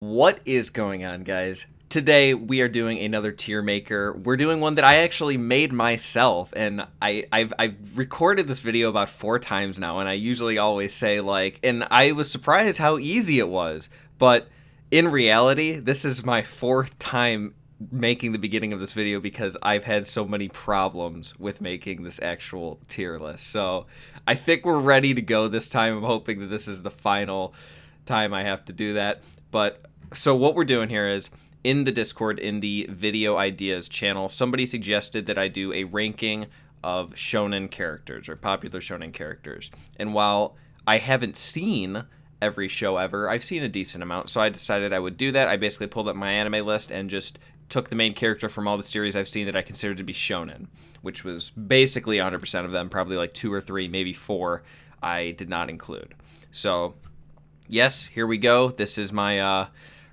What is going on, guys? Today we are doing another tier maker. We're doing one that I actually made myself, and I've recorded this video about 4 times now, and I usually always say and I was surprised how easy it was. But in reality, this is my 4th time making the beginning of this video because I've had so many problems with making this actual tier list. So I think we're ready to go this time. I'm hoping that this is the final time I have to do that. But so what we're doing here is in the Discord, in the video ideas channel, somebody suggested that I do a ranking of shonen characters or popular shonen characters. And while I haven't seen every show ever, I've seen a decent amount. So I decided I would do that. I basically pulled up my anime list and just took the main character from all the series I've seen that I considered to be shonen, which was basically 100% of them, probably like 2 or 3, maybe 4 I did not include. So yes, here we go. This is my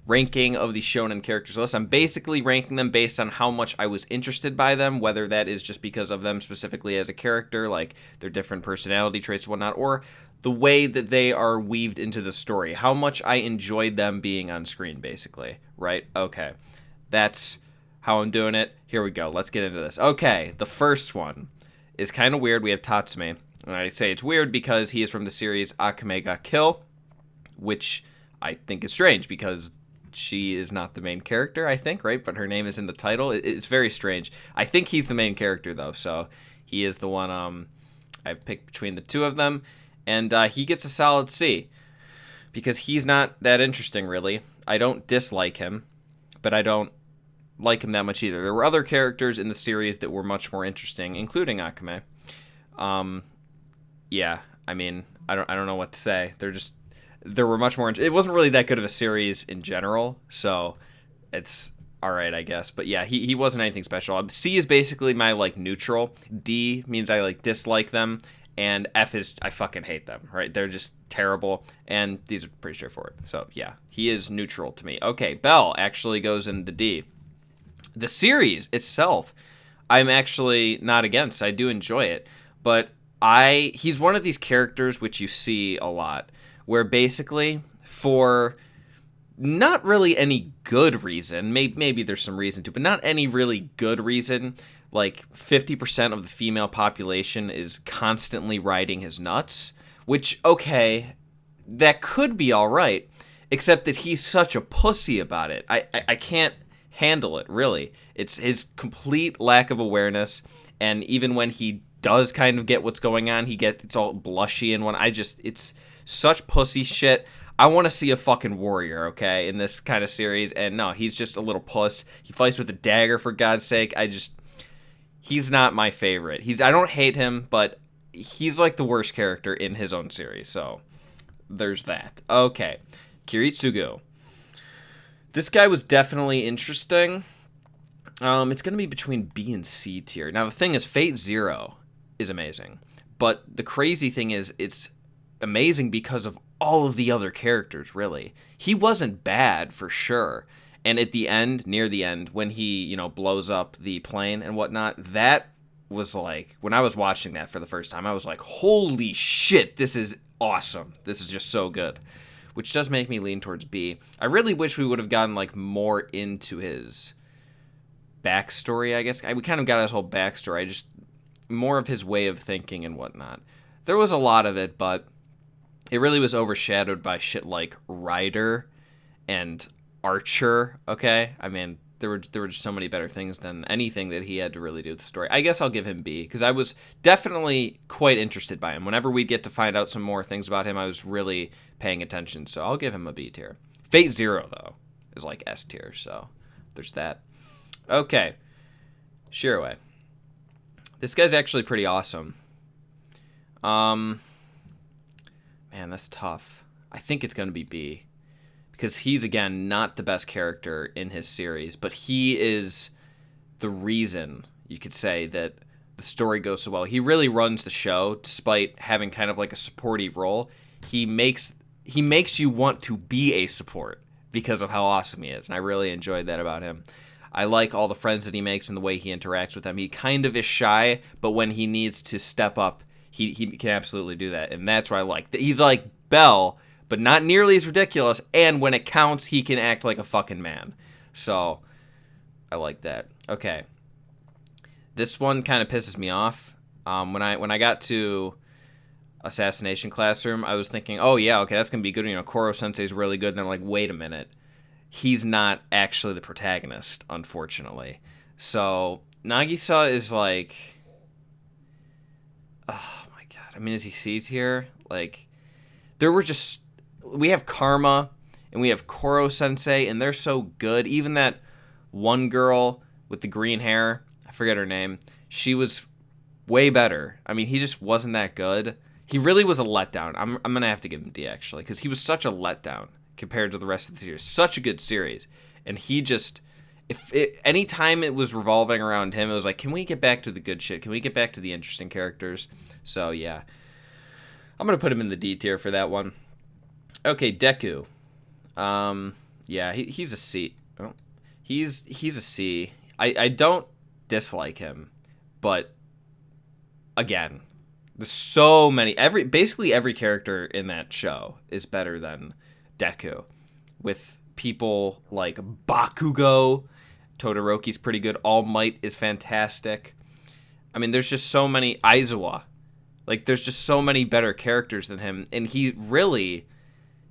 ranking of the shonen characters list. I'm basically ranking them based on how much I was interested by them, whether that is just because of them specifically as a character, like their different personality traits and whatnot, or the way that they are weaved into the story, how much I enjoyed them being on screen, basically, right? Okay, that's how I'm doing it. Here we go. Let's get into this. Okay, the first one is kind of weird. We have Tatsumi, and I say it's weird because he is from the series Akame ga Kill, which I think is strange because she is not the main character, I think, right? But her name is in the title. It's very strange. I think he's the main character, though, so he is the one I've picked between the two of them. And he gets a solid C because he's not that interesting, really. I don't dislike him, but I don't like him that much either. There were other characters in the series that were much more interesting, including Akame. Yeah, I mean, I don't know what to say. There were much more. It wasn't really that good of a series in general, so it's all right, I guess. But yeah, he wasn't anything special. C is basically my neutral. D means I dislike them, and F is I fucking hate them. Right? They're just terrible, and these are pretty straightforward. So yeah, he is neutral to me. Okay, Bell actually goes in the D. The series itself, I'm actually not against. I do enjoy it, but he's one of these characters which you see a lot, where basically, for not really any good reason, maybe there's some reason to, but not any really good reason, 50% of the female population is constantly riding his nuts, which, okay, that could be all right, except that he's such a pussy about it. I can't handle it, really. It's his complete lack of awareness, and even when he does kind of get what's going on, it's all blushy and it's such pussy shit. I want to see a fucking warrior, okay, in this kind of series, and no, he's just a little puss. He fights with a dagger, for God's sake. He's not my favorite. I don't hate him, but he's the worst character in his own series, so there's that. Okay, Kiyotsugu. This guy was definitely interesting. It's going to be between B and C tier. Now, the thing is, Fate Zero is amazing, but the crazy thing is, it's amazing because of all of the other characters, really. He wasn't bad, for sure. And at the end, near the end, when he, blows up the plane and whatnot, that was when I was watching that for the first time, I was like, holy shit, this is awesome. This is just so good. Which does make me lean towards B. I really wish we would have gotten, more into his backstory, I guess. We kind of got his whole backstory. More of his way of thinking and whatnot. There was a lot of it, but it really was overshadowed by shit like Rider and Archer, okay? I mean, there were just so many better things than anything that he had to really do with the story. I guess I'll give him B, because I was definitely quite interested by him. Whenever we get to find out some more things about him, I was really paying attention, so I'll give him a B tier. Fate Zero, though, is S tier, so there's that. Okay, Shiroi. This guy's actually pretty awesome. Man, that's tough. I think it's going to be B. Because he's, again, not the best character in his series, but he is the reason, you could say, that the story goes so well. He really runs the show, despite having kind of a supportive role. He makes you want to be a support because of how awesome he is, and I really enjoyed that about him. I like all the friends that he makes and the way he interacts with them. He kind of is shy, but when he needs to step up, he can absolutely do that, and that's what I like. He's like Bell, but not nearly as ridiculous. And when it counts, he can act like a fucking man. So I like that. Okay. This one kind of pisses me off. When I got to Assassination Classroom, I was thinking, oh yeah, okay, that's gonna be good. You know, Koro Sensei's really good. And then I'm like, wait a minute, he's not actually the protagonist, unfortunately. So Nagisa is like, oh my god. I mean, is he C tier? Like, we have Karma and we have Koro Sensei, and they're so good. Even that one girl with the green hair, I forget her name, she was way better. I mean, he just wasn't that good. He really was a letdown. I'm going to have to give him D, actually, because he was such a letdown compared to the rest of the series. Such a good series. And he just, any time it was revolving around him, it was like, can we get back to the good shit? Can we get back to the interesting characters? So, yeah. I'm going to put him in the D tier for that one. Okay, Deku. Yeah, he's a C. Oh, he's a C. I don't dislike him, but again, there's so many. Basically every character in that show is better than Deku, with people like Bakugo. Todoroki's pretty good. All Might is fantastic. I mean, there's just so many. Aizawa. Like, there's just so many better characters than him, and he really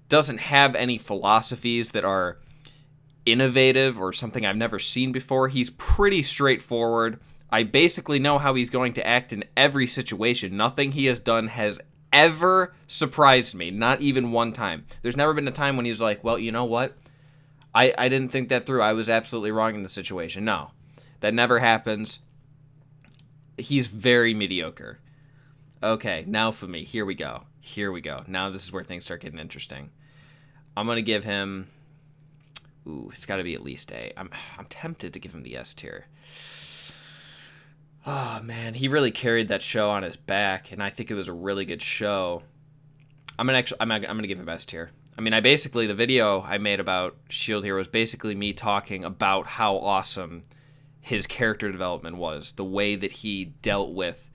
doesn't have any philosophies that are innovative or something I've never seen before. He's pretty straightforward. I basically know how he's going to act in every situation. Nothing he has done has ever surprised me, not even one time. There's never been a time when he was like, well, you know what? I didn't think that through. I was absolutely wrong in the situation. No, that never happens. He's very mediocre. Okay, now for me. Here we go. Now this is where things start getting interesting. I'm going to give him... Ooh, it's got to be at least A. I'm tempted to give him the S tier. Oh, man. He really carried that show on his back, and I think it was a really good show. I'm going to give him S tier. I mean, the video I made about Shield Hero was basically me talking about how awesome his character development was. The way that he dealt with,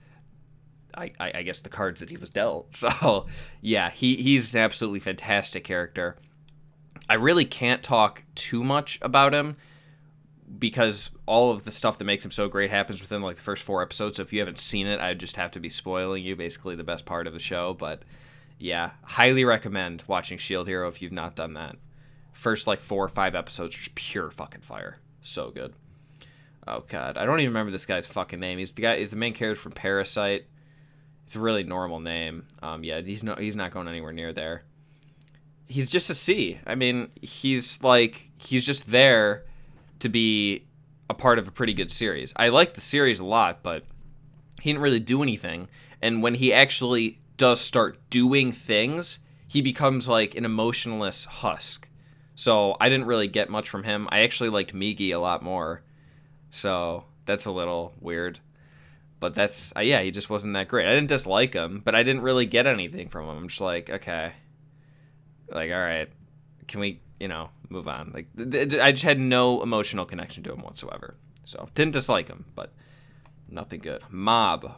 I guess, the cards that he was dealt. So, yeah, he's an absolutely fantastic character. I really can't talk too much about him because all of the stuff that makes him so great happens within like the first 4 episodes. So if you haven't seen it, I just have to be spoiling you, basically the best part of the show. But yeah, highly recommend watching Shield Hero if you've not done that. First like 4 or 5 episodes, just pure fucking fire. So good. Oh god, I don't even remember this guy's fucking name. He's the main character from Parasite. It's a really normal name. Yeah, he's not going anywhere near there. He's just a C. I mean, he's just there to be a part of a pretty good series. I like the series a lot, but he didn't really do anything. And when he actually does start doing things, he becomes like an emotionless husk. So I didn't really get much from him. I actually liked Migi a lot more. So that's a little weird. But that's, yeah, he just wasn't that great. I didn't dislike him, but I didn't really get anything from him. I'm just like, okay. Like, all right, can we, move on? Like, I just had no emotional connection to him whatsoever. So, didn't dislike him, but nothing good. Mob.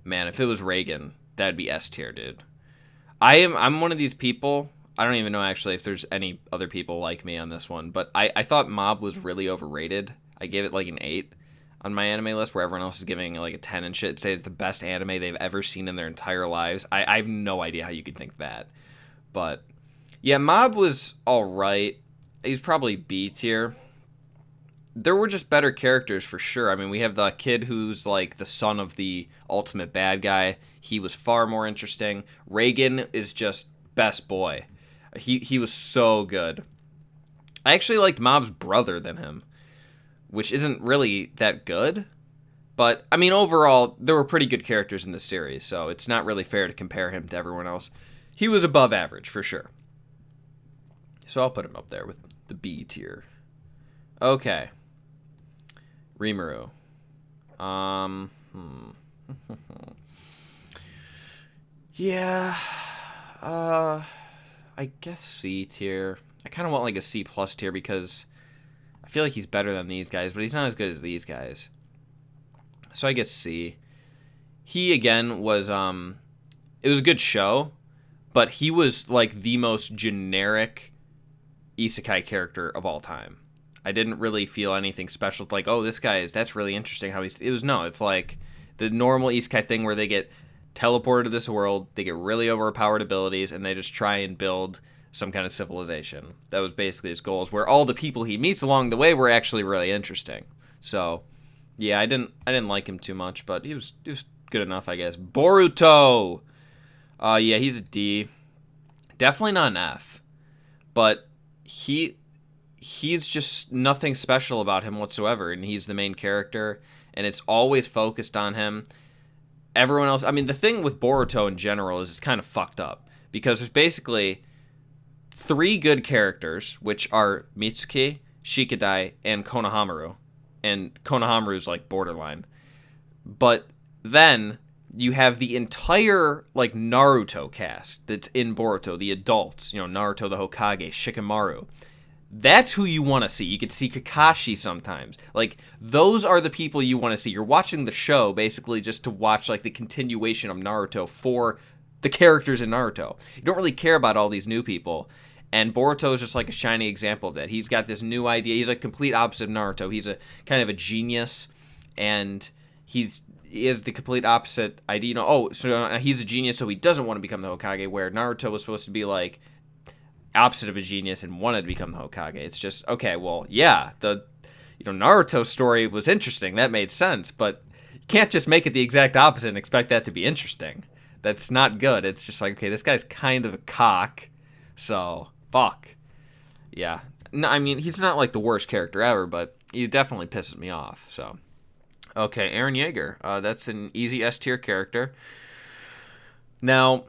Man, if it was Reagan, that'd be S tier, dude. I'm one of these people, I don't even know actually if there's any other people like me on this one, but I thought Mob was really overrated. I gave it like an 8 on my anime list, where everyone else is giving like a 10 and shit, say it's the best anime they've ever seen in their entire lives. I have no idea how you could think that. But yeah, Mob was alright. He's probably B tier. There were just better characters for sure. I mean, we have the kid who's like the son of the ultimate bad guy. He was far more interesting. Reagan is just best boy. He was so good. I actually liked Mob's brother than him, which isn't really that good. But, I mean, overall, there were pretty good characters in this series, so it's not really fair to compare him to everyone else. He was above average, for sure. So I'll put him up there with the B tier. Okay. Reimer. Yeah. I guess C tier. I kind of want like a C plus tier because I feel like he's better than these guys, but he's not as good as these guys. So I guess C. He, again, was, it was a good show, but he was like the most generic isekai character of all time. I didn't really feel anything special. Like, oh, that's really interesting how it's like the normal isekai thing where they get teleported to this world, they get really overpowered abilities, and they just try and build some kind of civilization. That was basically his goals, where all the people he meets along the way were actually really interesting. So, yeah, I didn't like him too much, but he was good enough, I guess. Boruto! Yeah, he's a D. Definitely not an F. But he's just nothing special about him whatsoever, and he's the main character, and it's always focused on him. Everyone else, I mean, the thing with Boruto in general is it's kind of fucked up, because there's basically 3 good characters, which are Mitsuki, Shikadai, and Konohamaru. And Konohamaru's like borderline. But then you have the entire like Naruto cast that's in Boruto, the adults, Naruto the Hokage, Shikamaru. That's who you want to see. You could see Kakashi sometimes. Like, those are the people you want to see. You're watching the show basically just to watch like the continuation of Naruto for the characters in Naruto. You don't really care about all these new people. And Boruto is just like a shining example of that. He's got this new idea. He's like complete opposite of Naruto. He's a kind of a genius, and he is the complete opposite idea. So he's a genius, so he doesn't want to become the Hokage, where Naruto was supposed to be like opposite of a genius and wanted to become the Hokage. It's just, okay, well, yeah, the Naruto story was interesting. That made sense, but you can't just make it the exact opposite and expect that to be interesting. That's not good. It's just like, okay, this guy's kind of a cock, so fuck. Yeah. No, I mean, he's not like the worst character ever, but he definitely pisses me off, so. Okay, Eren Jaeger. That's an easy S tier character. Now,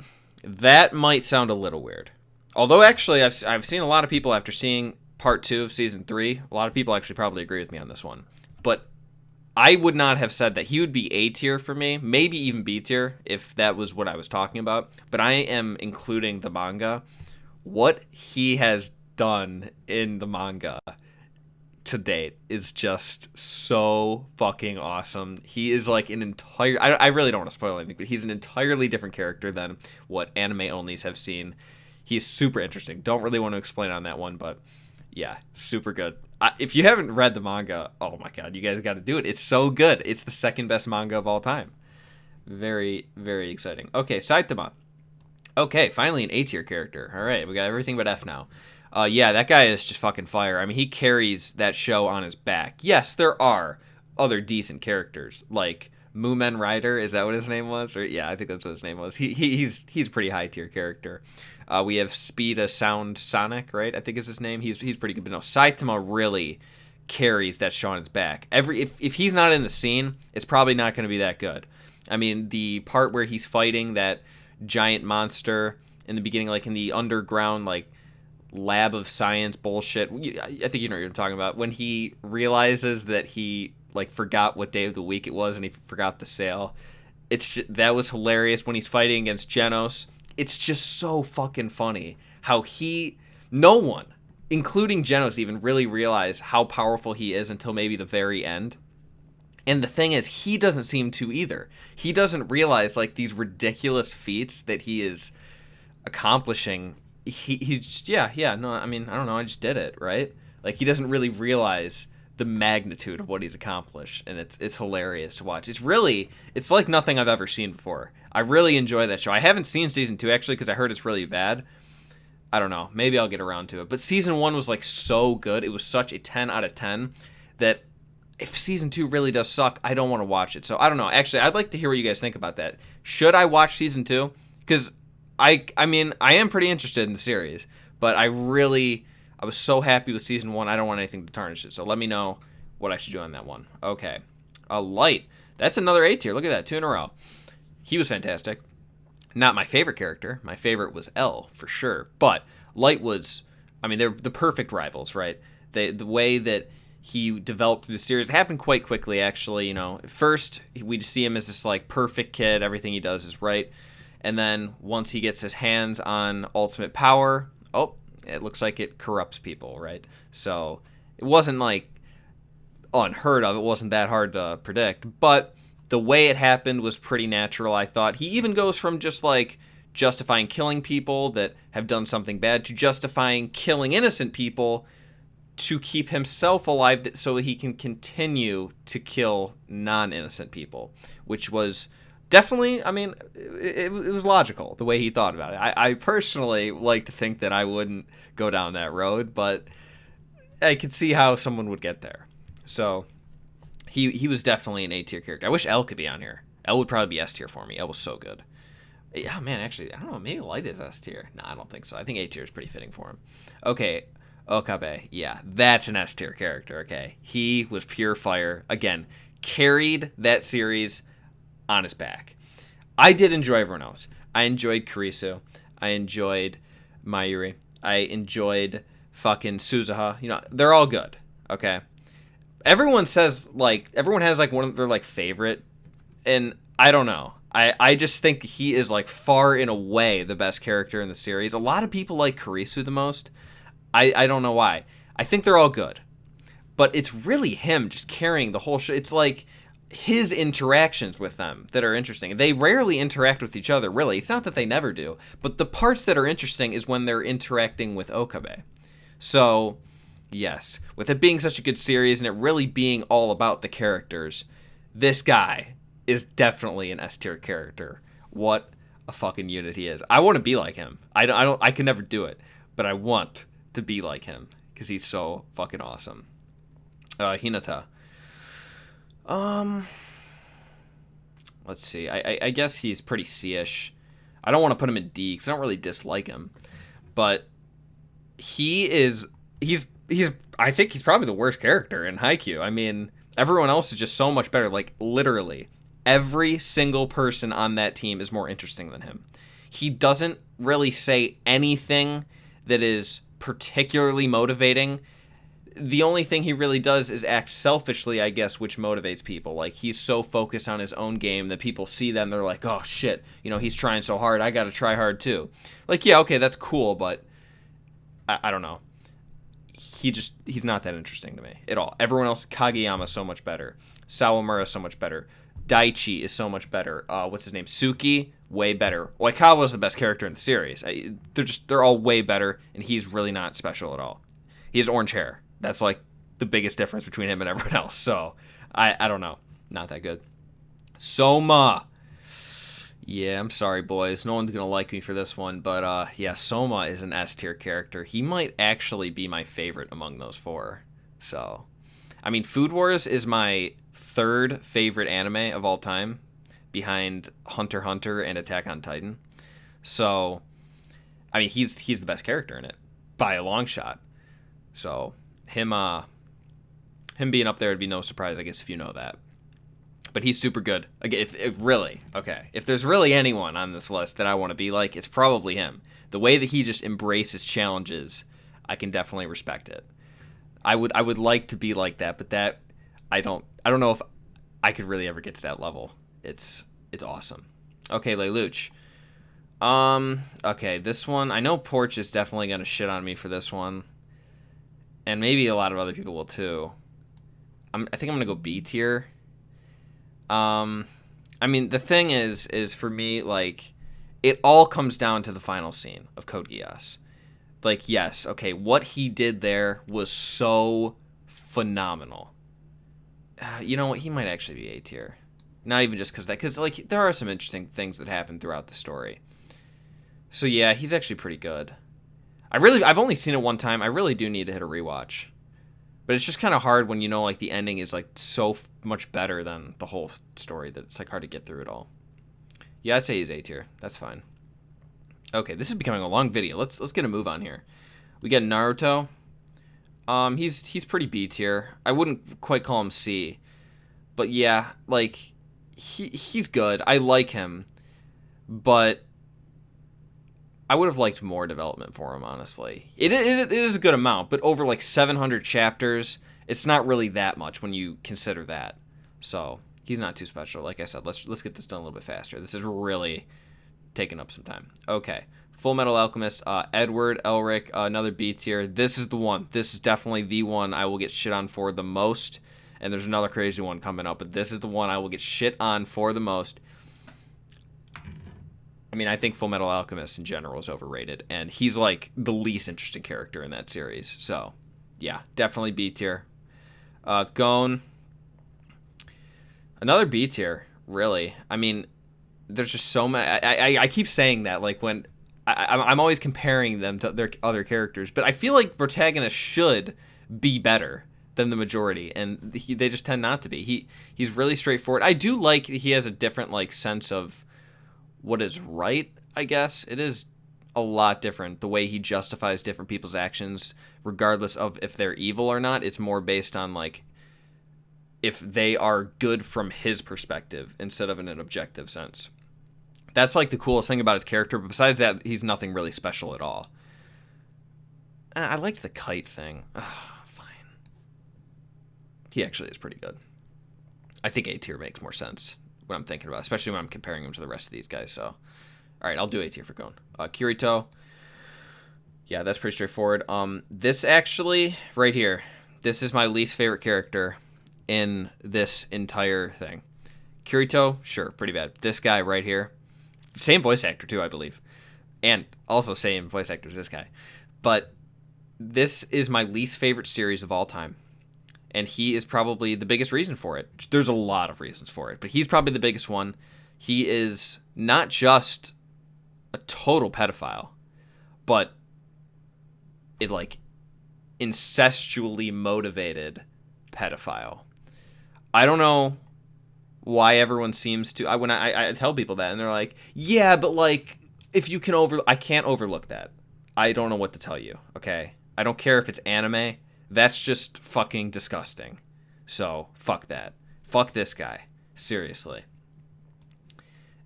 that might sound a little weird. Although, actually, I've seen a lot of people after seeing part 2 of season 3. A lot of people actually probably agree with me on this one. But I would not have said that he would be A tier for me. Maybe even B tier, if that was what I was talking about. But I am including the manga. What he has done in the manga to date is just so fucking awesome. He is like an entire... I really don't want to spoil anything, but he's an entirely different character than what anime onlys have seen. He's super interesting. Don't really want to explain on that one, but yeah, super good. If you haven't read the manga, oh my god, you guys got to do it. It's so good. It's the second best manga of all time. Very, very exciting. Okay, Saitama. Okay, finally an A tier character. All right, we got everything but F now. Yeah, that guy is just fucking fire. I mean, he carries that show on his back. Yes, there are other decent characters, like Moomen Rider. Is that what his name was? Or yeah, I think that's what his name was. He's a pretty high tier character. We have Speeda Sound Sonic, right? I think is his name. He's pretty good. But no, Saitama really carries that show on his back. If he's not in the scene, it's probably not going to be that good. I mean, the part where he's fighting that giant monster in the beginning, like in the underground, like lab of science bullshit. I think you know what I'm talking about. When he realizes that he like forgot what day of the week it was and he forgot the sale. That was hilarious. When he's fighting against Genos, it's just so fucking funny how no one, including Genos, even really realize how powerful he is until maybe the very end. And the thing is, he doesn't seem to either. He doesn't realize like these ridiculous feats that he is accomplishing. He's just, no, I mean, I don't know, I just did it, right? Like, he doesn't really realize the magnitude of what he's accomplished, and it's hilarious to watch. It's like nothing I've ever seen before. I really enjoy that show. I haven't seen season 2, actually, because I heard it's really bad. I don't know, maybe I'll get around to it. But season 1 was, like, so good. It was such a 10 out of 10 that if season 2 really does suck, I don't want to watch it. So, I don't know. Actually, I'd like to hear what you guys think about that. Should I watch season 2? Because I mean, I am pretty interested in the series, but I was so happy with season 1, I don't want anything to tarnish it. So let me know what I should do on that one. Okay. Light. That's another A tier. Look at that. 2 in a row. He was fantastic. Not my favorite character. My favorite was L, for sure. But Light was, I mean, they're the perfect rivals, right? The way that he developed through the series, it happened quite quickly, actually. At first, we see him as this, like, perfect kid. Everything he does is right. And then once he gets his hands on ultimate power, it looks like it corrupts people, right? So it wasn't like unheard of. It wasn't that hard to predict. But the way it happened was pretty natural, I thought. He even goes from just like justifying killing people that have done something bad, to justifying killing innocent people to keep himself alive so he can continue to kill non-innocent people, which was definitely, I mean, it was logical the way he thought about it. I personally like to think that I wouldn't go down that road, but I could see how someone would get there. So he was definitely an A tier character. I wish El could be on here. El would probably be S tier for me. El was so good. Yeah, man, actually, I don't know. Maybe Light is S tier. No, I don't think so. I think A tier is pretty fitting for him. Okay, Okabe. Yeah, that's an S tier character, okay? He was pure fire. Again, carried that series on his back. I did enjoy everyone else. I enjoyed Kirito. I enjoyed Mayuri. I enjoyed fucking Suzuha. You know, they're all good, okay? Everyone says, like, everyone has, like, one of their, like, favorite, and I don't know. I just think he is, like, far and away the best character in the series. A lot of people like Kirito the most. I don't know why. I think they're all good. But it's really him just carrying the whole show. It's like his interactions with them that are interesting. They rarely interact with each other, really. It's not that they never do. But the parts that are interesting is when they're interacting with Okabe. So, yes. With it being such a good series and it really being all about the characters, this guy is definitely an S tier character. What a fucking unit he is. I want to be like him. I can never do it, but I want to be like him because he's so fucking awesome. Hinata. Let's see. I guess he's pretty C-ish. I don't want to put him in D because I don't really dislike him, but he's I think he's probably the worst character in Haikyuu. I mean, everyone else is just so much better. Like, literally, every single person on that team is more interesting than him. He doesn't really say anything that is particularly motivating. The only thing he really does is act selfishly, I guess, which motivates people. Like, he's so focused on his own game that people see that and they're like, oh, shit, you know, he's trying so hard, I gotta try hard too. Like, yeah, okay, that's cool, but I don't know. He's not that interesting to me at all. Everyone else, Kageyama's so much better. Sawamura's so much better. Daichi is so much better. What's his name? Suki, way better. Oikawa's the best character in the series. They're all way better, and he's really not special at all. He has orange hair. That's like the biggest difference between him and everyone else. So I don't know. Not that good. Soma. Yeah, I'm sorry, boys. No one's going to like me for this one. But, yeah, Soma is an S-tier character. He might actually be my favorite among those four. So, I mean, Food Wars is my third favorite anime of all time, behind Hunter x Hunter and Attack on Titan. So, I mean, he's the best character in it, by a long shot. So, him being up there would be no surprise, I guess, if you know that. But he's super good. Again, if there's really anyone on this list that I want to be like, it's probably him. The way that he just embraces challenges, I can definitely respect it. I would like to be like that, but that I don't know if I could really ever get to that level. It's awesome. Okay, Lelouch. Okay, this one, I know Porch is definitely gonna shit on me for this one, and maybe a lot of other people will too. I think I'm gonna go B tier. I mean, the thing is for me, like, it all comes down to the final scene of Code Geass. Like, yes, okay, what he did there was so phenomenal. You know what? He might actually be A tier. Not even just because like, there are some interesting things that happen throughout the story. So yeah, he's actually pretty good. I've only seen it one time. I really do need to hit a rewatch. But it's just kind of hard when you know, like, the ending is, like, so much better than the whole story that it's, like, hard to get through it all. Yeah, I'd say he's A tier. That's fine. Okay, this is becoming a long video. Let's get a move on here. We got Naruto. He's pretty B tier. I wouldn't quite call him C. But yeah, like, he's good. I like him. But I would have liked more development for him, honestly. It is a good amount, but over like 700 chapters, it's not really that much when you consider that. So he's not too special. Like I said, let's get this done a little bit faster. This is really taking up some time. Okay, Full Metal Alchemist, Edward, Elric, another B tier. This is the one. This is definitely the one I will get shit on for the most. And there's another crazy one coming up, but this is the one I will get shit on for the most. I mean, I think Full Metal Alchemist in general is overrated, and he's like the least interesting character in that series. So, yeah, definitely B tier. Gon, another B tier, really. I mean, there's just so many. I keep saying that, like when I'm always comparing them to their other characters, but I feel like protagonists should be better than the majority, and they just tend not to be. He's really straightforward. I do like he has a different like sense of what is right. I guess it is a lot different the way he justifies different people's actions, regardless of if they're evil or not. It's more based on like if they are good from his perspective instead of in an objective sense. That's like the coolest thing about his character, but besides that, he's nothing really special at all. I liked the kite thing. Ugh, fine. He actually is pretty good. I think A tier makes more sense when I'm thinking about it, especially when I'm comparing him to the rest of these guys. So, all right, I'll do A tier for Gon. Kirito. Yeah, that's pretty straightforward. This actually, right here, this is my least favorite character in this entire thing. Kirito, sure, pretty bad. This guy right here, same voice actor too, I believe, and also same voice actor as this guy. But this is my least favorite series of all time, and he is probably the biggest reason for it. There's a lot of reasons for it, but he's probably the biggest one. He is not just a total pedophile, but it like incestually motivated pedophile. I don't know why everyone seems to. When I tell people that, and they're like, "Yeah, but like, if you can I can't overlook that." I don't know what to tell you. Okay, I don't care if it's anime. That's just fucking disgusting. So fuck that. Fuck this guy. Seriously.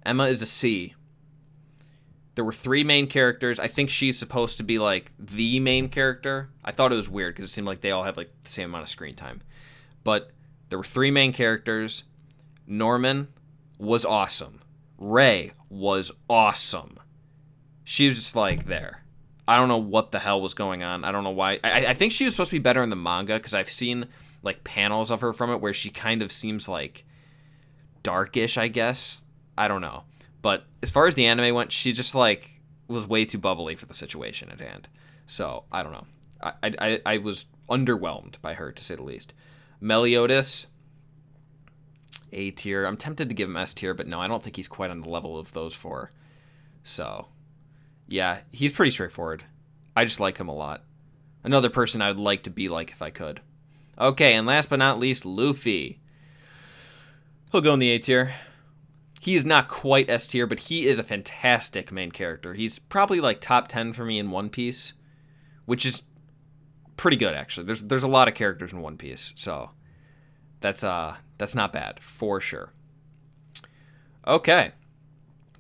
Emma is a C. There were 3 main characters. I think she's supposed to be like the main character. I thought it was weird because it seemed like they all had like the same amount of screen time. But there were 3 main characters. Norman was awesome. Ray was awesome. She was just like there. I don't know what the hell was going on. I don't know why. I think she was supposed to be better in the manga because I've seen like panels of her from it where she kind of seems like darkish, I guess. I don't know. But as far as the anime went, she just like was way too bubbly for the situation at hand. So I don't know. I was underwhelmed by her, to say the least. Meliodas, A tier. I'm tempted to give him S tier, but no, I don't think he's quite on the level of those 4. So yeah, he's pretty straightforward. I just like him a lot. Another person I'd like to be like if I could. Okay, and last but not least, Luffy. He'll go in the A tier. He is not quite S tier, but he is a fantastic main character. He's probably like top 10 for me in One Piece, which is pretty good actually. There's a lot of characters in One Piece, so that's not bad for sure. Okay.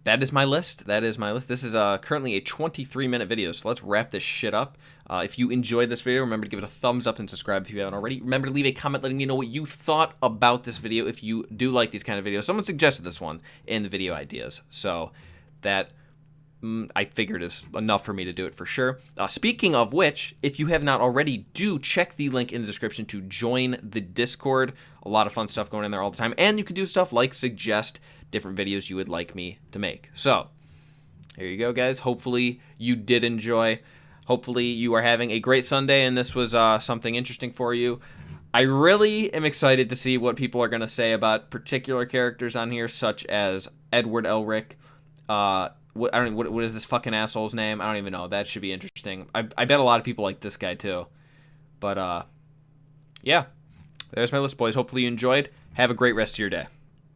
That is my list. This is currently a 23-minute video, so let's wrap this shit up. If you enjoyed this video, remember to give it a thumbs up and subscribe if you haven't already. Remember to leave a comment letting me know what you thought about this video if you do like these kind of videos. Someone suggested this one in the video ideas, so that I figured is enough for me to do it for sure. Speaking of which, if you have not already, do check the link in the description to join the Discord. A lot of fun stuff going in there all the time, and you can do stuff like suggest different videos you would like me to make. So, here you go, guys. Hopefully you did enjoy. Hopefully you are having a great Sunday, and this was something interesting for you. I really am excited to see what people are going to say about particular characters on here, such as Edward Elric. I don't know, what is this fucking asshole's name? I don't even know. That should be interesting. I bet a lot of people like this guy too. But, yeah. There's my list, boys. Hopefully you enjoyed. Have a great rest of your day.